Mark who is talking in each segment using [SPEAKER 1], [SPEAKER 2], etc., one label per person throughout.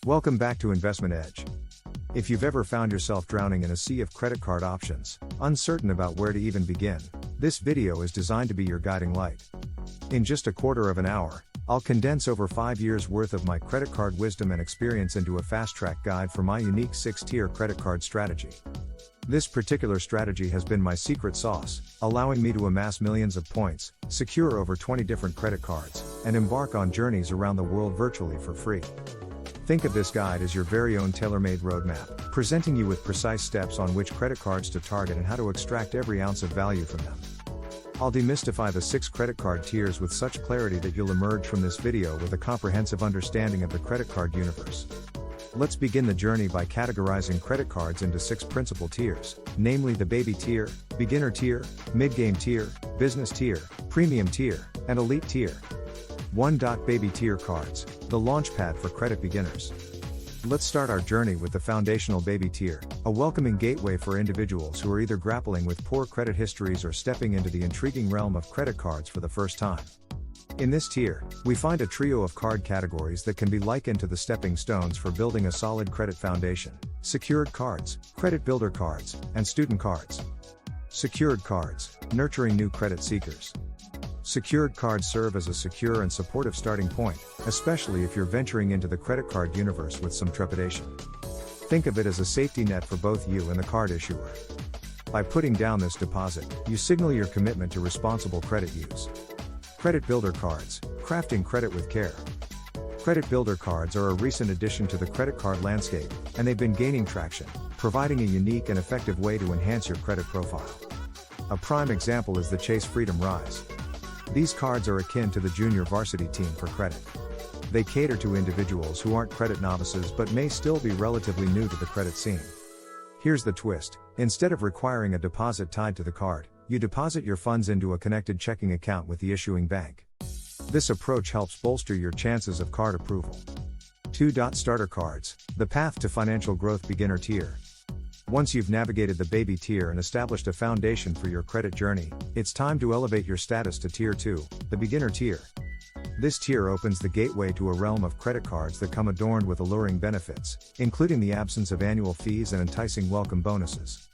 [SPEAKER 1] Welcome back to Investment Edge. If you've ever found yourself drowning in a sea of credit card options, uncertain about where to even begin, this video is designed to be your guiding light. In just a quarter of an hour, I'll condense over 5 years' worth of my credit card wisdom and experience into a fast-track guide for my unique 6-tier credit card strategy. This particular strategy has been my secret sauce, allowing me to amass millions of points, secure over 20 different credit cards, and embark on journeys around the world virtually for free. Think of this guide as your very own tailor-made roadmap, presenting you with precise steps on which credit cards to target and how to extract every ounce of value from them. I'll demystify the 6 credit card tiers with such clarity that you'll emerge from this video with a comprehensive understanding of the credit card universe. Let's begin the journey by categorizing credit cards into 6 principal tiers, namely the baby tier, beginner tier, mid-game tier, business tier, premium tier, and elite tier. 1. Baby tier cards, the launchpad for credit beginners. Let's start our journey with the foundational baby tier, a welcoming gateway for individuals who are either grappling with poor credit histories or stepping into the intriguing realm of credit cards for the first time. In this tier, we find a trio of card categories that can be likened to the stepping stones for building a solid credit foundation: secured cards, credit builder cards, and student cards. Secured cards, nurturing new credit seekers. Secured cards serve as a secure and supportive starting point, especially if you're venturing into the credit card universe with some trepidation. Think of it as a safety net for both you and the card issuer. By putting down this deposit, you signal your commitment to responsible credit use. Credit builder cards, crafting credit with care. Credit builder cards are a recent addition to the credit card landscape, and they've been gaining traction, providing a unique and effective way to enhance your credit profile. A prime example is the Chase Freedom Rise. These cards are akin to the junior varsity team for credit. They cater to individuals who aren't credit novices but may still be relatively new to the credit scene. Here's the twist: instead of requiring a deposit tied to the card, you deposit your funds into a connected checking account with the issuing bank. This approach helps bolster your chances of card approval. 2. Starter cards, the path to financial growth beginner tier. Once you've navigated the baby tier and established a foundation for your credit journey, it's time to elevate your status to Tier 2, the beginner tier. This tier opens the gateway to a realm of credit cards that come adorned with alluring benefits, including the absence of annual fees and enticing welcome bonuses.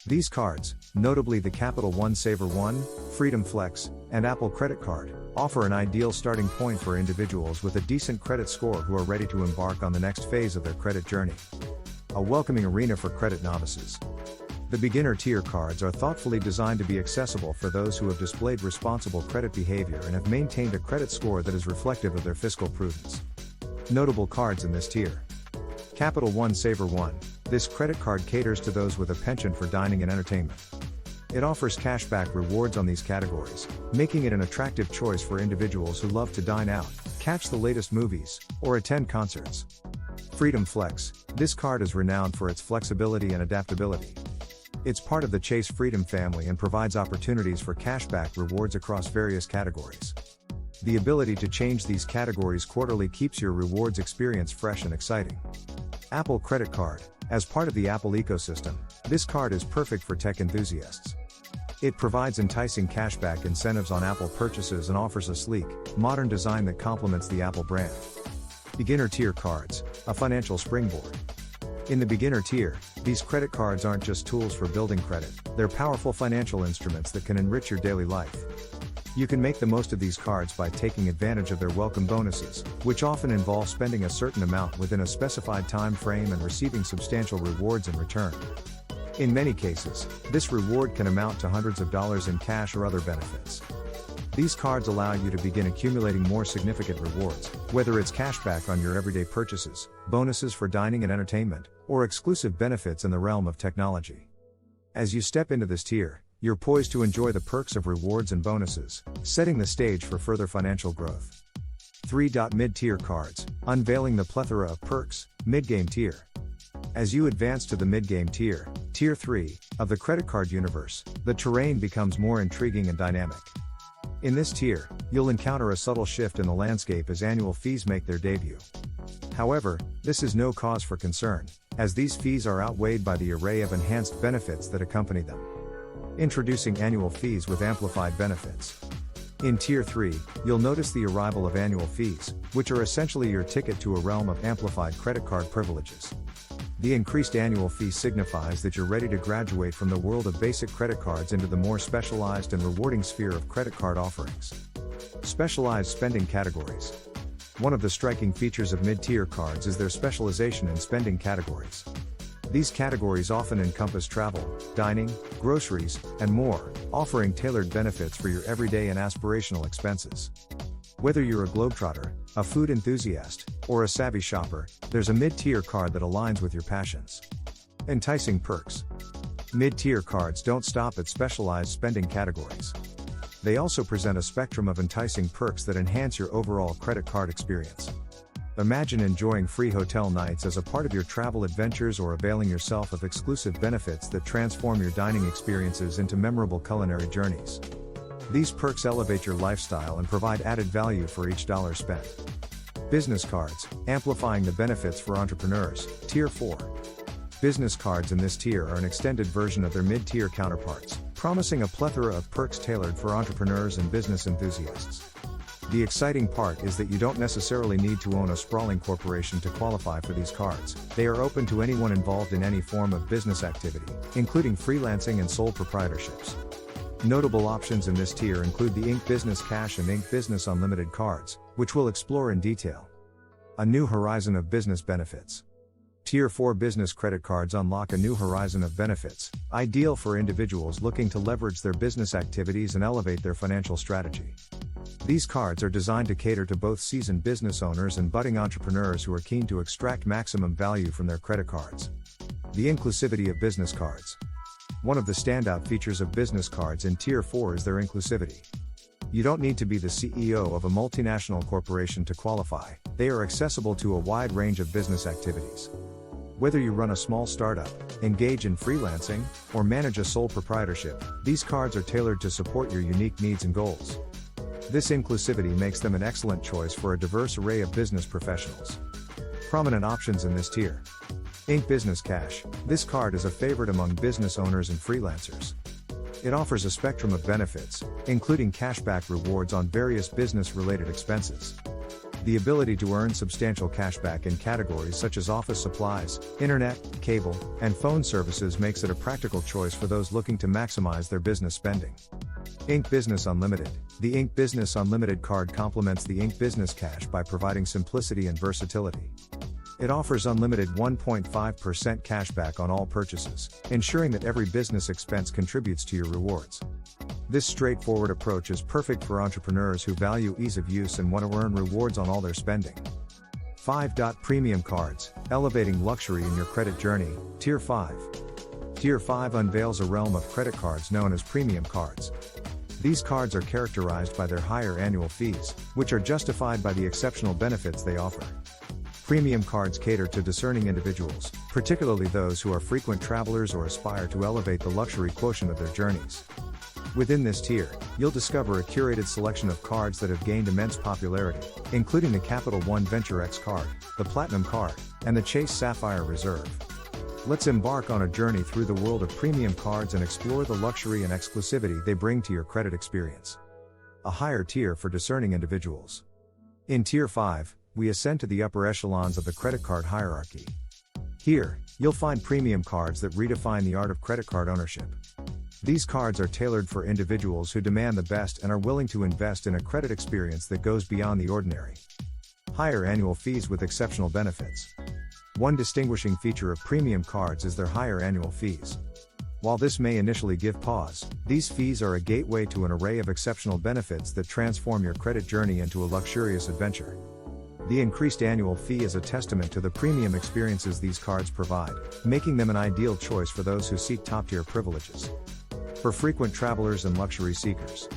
[SPEAKER 1] These cards, notably the Capital One Saver One, Freedom Flex, and Apple Credit Card, offer an ideal starting point for individuals with a decent credit score who are ready to embark on the next phase of their credit journey. A welcoming arena for credit novices. The beginner tier cards are thoughtfully designed to be accessible for those who have displayed responsible credit behavior and have maintained a credit score that is reflective of their fiscal prudence. Notable cards in this tier. Capital One Saver One. This credit card caters to those with a penchant for dining and entertainment. It offers cashback rewards on these categories, making it an attractive choice for individuals who love to dine out, catch the latest movies, or attend concerts. Freedom Flex. This card is renowned for its flexibility and adaptability. It's part of the Chase Freedom family and provides opportunities for cashback rewards across various categories. The ability to change these categories quarterly keeps your rewards experience fresh and exciting. Apple Credit Card. As part of the Apple ecosystem, this card is perfect for tech enthusiasts. It provides enticing cashback incentives on Apple purchases and offers a sleek, modern design that complements the Apple brand. Beginner tier cards, a financial springboard. In the beginner tier, these credit cards aren't just tools for building credit, they're powerful financial instruments that can enrich your daily life. You can make the most of these cards by taking advantage of their welcome bonuses, which often involve spending a certain amount within a specified time frame and receiving substantial rewards in return. In many cases, this reward can amount to hundreds of dollars in cash or other benefits. These cards allow you to begin accumulating more significant rewards, whether it's cashback on your everyday purchases, bonuses for dining and entertainment, or exclusive benefits in the realm of technology. As you step into this tier, you're poised to enjoy the perks of rewards and bonuses, setting the stage for further financial growth. 3. Mid-tier cards, unveiling the plethora of perks, mid-game tier. As you advance to the mid-game tier, Tier 3, of the credit card universe, the terrain becomes more intriguing and dynamic. In this tier, you'll encounter a subtle shift in the landscape as annual fees make their debut. However, this is no cause for concern, as these fees are outweighed by the array of enhanced benefits that accompany them. Introducing annual fees with amplified benefits. In Tier 3, you'll notice the arrival of annual fees, which are essentially your ticket to a realm of amplified credit card privileges. The increased annual fee signifies that you're ready to graduate from the world of basic credit cards into the more specialized and rewarding sphere of credit card offerings. Specialized spending categories. One of the striking features of mid-tier cards is their specialization in spending categories. These categories often encompass travel, dining, groceries, and more, offering tailored benefits for your everyday and aspirational expenses. Whether you're a globetrotter, a food enthusiast, or a savvy shopper, there's a mid-tier card that aligns with your passions. Enticing perks. Mid-tier cards don't stop at specialized spending categories. They also present a spectrum of enticing perks that enhance your overall credit card experience. Imagine enjoying free hotel nights as a part of your travel adventures or availing yourself of exclusive benefits that transform your dining experiences into memorable culinary journeys. These perks elevate your lifestyle and provide added value for each dollar spent. Business cards, amplifying the benefits for entrepreneurs, Tier 4. Business cards in this tier are an extended version of their mid-tier counterparts, promising a plethora of perks tailored for entrepreneurs and business enthusiasts. The exciting part is that you don't necessarily need to own a sprawling corporation to qualify for these cards. They are open to anyone involved in any form of business activity, including freelancing and sole proprietorships. Notable options in this tier include the Inc. Business Cash and Inc. Business Unlimited cards, which we'll explore in detail. A new horizon of business benefits. Tier 4 business credit cards unlock a new horizon of benefits, ideal for individuals looking to leverage their business activities and elevate their financial strategy. These cards are designed to cater to both seasoned business owners and budding entrepreneurs who are keen to extract maximum value from their credit cards. The inclusivity of business cards. One of the standout features of business cards in Tier 4 is their inclusivity. You don't need to be the CEO of a multinational corporation to qualify. They are accessible to a wide range of business activities. Whether you run a small startup, engage in freelancing, or manage a sole proprietorship, these cards are tailored to support your unique needs and goals. This inclusivity makes them an excellent choice for a diverse array of business professionals. Prominent options in this tier. Inc. Business Cash. This card is a favorite among business owners and freelancers. It offers a spectrum of benefits, including cashback rewards on various business-related expenses. The ability to earn substantial cashback in categories such as office supplies, internet, cable, and phone services makes it a practical choice for those looking to maximize their business spending. Inc. Business Unlimited. The Inc. Business Unlimited card complements the Inc. Business Cash by providing simplicity and versatility. It offers unlimited 1.5% cashback on all purchases, ensuring that every business expense contributes to your rewards. This straightforward approach is perfect for entrepreneurs who value ease of use and want to earn rewards on all their spending. 5. Premium cards, elevating luxury in your credit journey, Tier 5. Tier 5 unveils a realm of credit cards known as premium cards. These cards are characterized by their higher annual fees, which are justified by the exceptional benefits they offer. Premium cards cater to discerning individuals, particularly those who are frequent travelers or aspire to elevate the luxury quotient of their journeys. Within this tier, you'll discover a curated selection of cards that have gained immense popularity, including the Capital One Venture X card, the Platinum card, and the Chase Sapphire Reserve. Let's embark on a journey through the world of premium cards and explore the luxury and exclusivity they bring to your credit experience. A higher tier for discerning individuals. In Tier 5, we ascend to the upper echelons of the credit card hierarchy. Here, you'll find premium cards that redefine the art of credit card ownership. These cards are tailored for individuals who demand the best and are willing to invest in a credit experience that goes beyond the ordinary. Higher annual fees with exceptional benefits. One distinguishing feature of premium cards is their higher annual fees. While this may initially give pause, these fees are a gateway to an array of exceptional benefits that transform your credit journey into a luxurious adventure. The increased annual fee is a testament to the premium experiences these cards provide, making them an ideal choice for those who seek top-tier privileges. For frequent travelers and luxury seekers.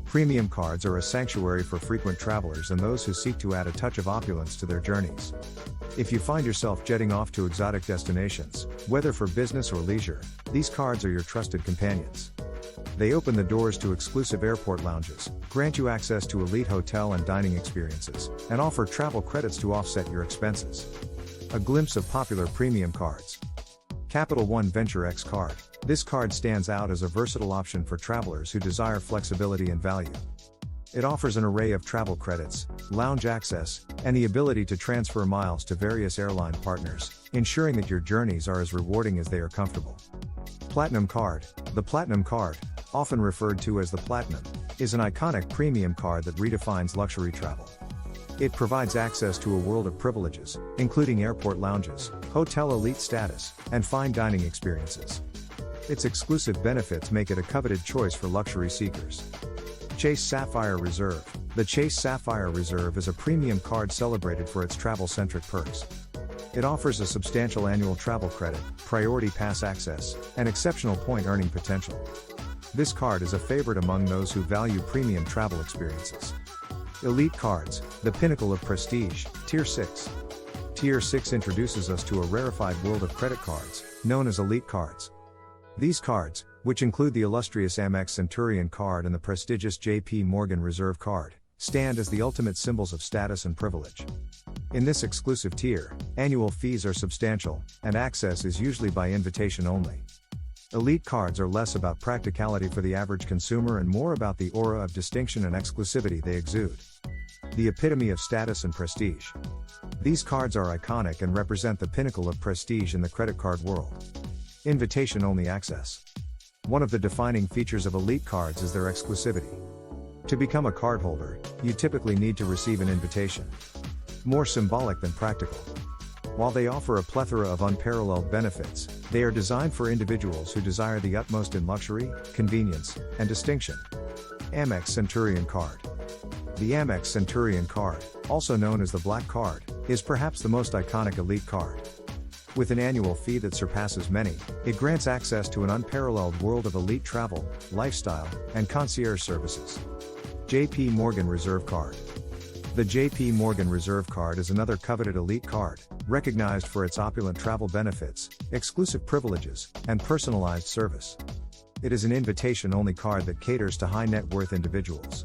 [SPEAKER 1] Premium cards are a sanctuary for frequent travelers and those who seek to add a touch of opulence to their journeys. If you find yourself jetting off to exotic destinations, whether for business or leisure, these cards are your trusted companions. They open the doors to exclusive airport lounges, grant you access to elite hotel and dining experiences, and offer travel credits to offset your expenses. A glimpse of popular premium cards. Capital One Venture X card. This card stands out as a versatile option for travelers who desire flexibility and value. It offers an array of travel credits, lounge access, and the ability to transfer miles to various airline partners, ensuring that your journeys are as rewarding as they are comfortable. Platinum Card. The Platinum Card, often referred to as the Platinum, is an iconic premium card that redefines luxury travel. It provides access to a world of privileges, including airport lounges, hotel elite status, and fine dining experiences. Its exclusive benefits make it a coveted choice for luxury seekers. Chase Sapphire Reserve. The Chase Sapphire Reserve is a premium card celebrated for its travel-centric perks. It offers a substantial annual travel credit, priority pass access, and exceptional point earning potential. This card is a favorite among those who value premium travel experiences. Elite Cards, the pinnacle of prestige, Tier 6. Tier 6 introduces us to a rarefied world of credit cards, known as Elite Cards. These cards, which include the illustrious Amex Centurion card and the prestigious JP Morgan Reserve card, stand as the ultimate symbols of status and privilege. In this exclusive tier, annual fees are substantial, and access is usually by invitation only. Elite cards are less about practicality for the average consumer and more about the aura of distinction and exclusivity they exude. The epitome of status and prestige. These cards are iconic and represent the pinnacle of prestige in the credit card world. Invitation-only access. One of the defining features of Elite cards is their exclusivity. To become a cardholder, you typically need to receive an invitation. More symbolic than practical. While they offer a plethora of unparalleled benefits, they are designed for individuals who desire the utmost in luxury, convenience, and distinction. Amex Centurion Card. The Amex Centurion Card, also known as the Black Card, is perhaps the most iconic Elite card. With an annual fee that surpasses many, it grants access to an unparalleled world of elite travel, lifestyle, and concierge services. JP Morgan Reserve Card. The JP Morgan Reserve Card is another coveted elite card, recognized for its opulent travel benefits, exclusive privileges, and personalized service. It is an invitation-only card that caters to high-net-worth individuals.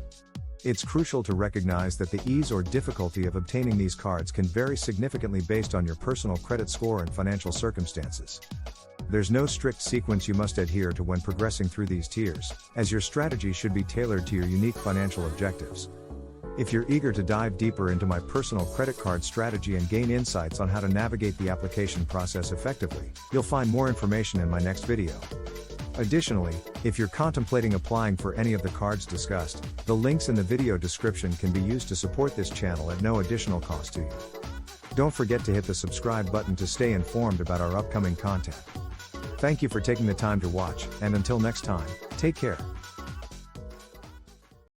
[SPEAKER 1] It's crucial to recognize that the ease or difficulty of obtaining these cards can vary significantly based on your personal credit score and financial circumstances. There's no strict sequence you must adhere to when progressing through these tiers, as your strategy should be tailored to your unique financial objectives. If you're eager to dive deeper into my personal credit card strategy and gain insights on how to navigate the application process effectively, you'll find more information in my next video. Additionally, if you're contemplating applying for any of the cards discussed, the links in the video description can be used to support this channel at no additional cost to you. Don't forget to hit the subscribe button to stay informed about our upcoming content. Thank you for taking the time to watch, and until next time, take care.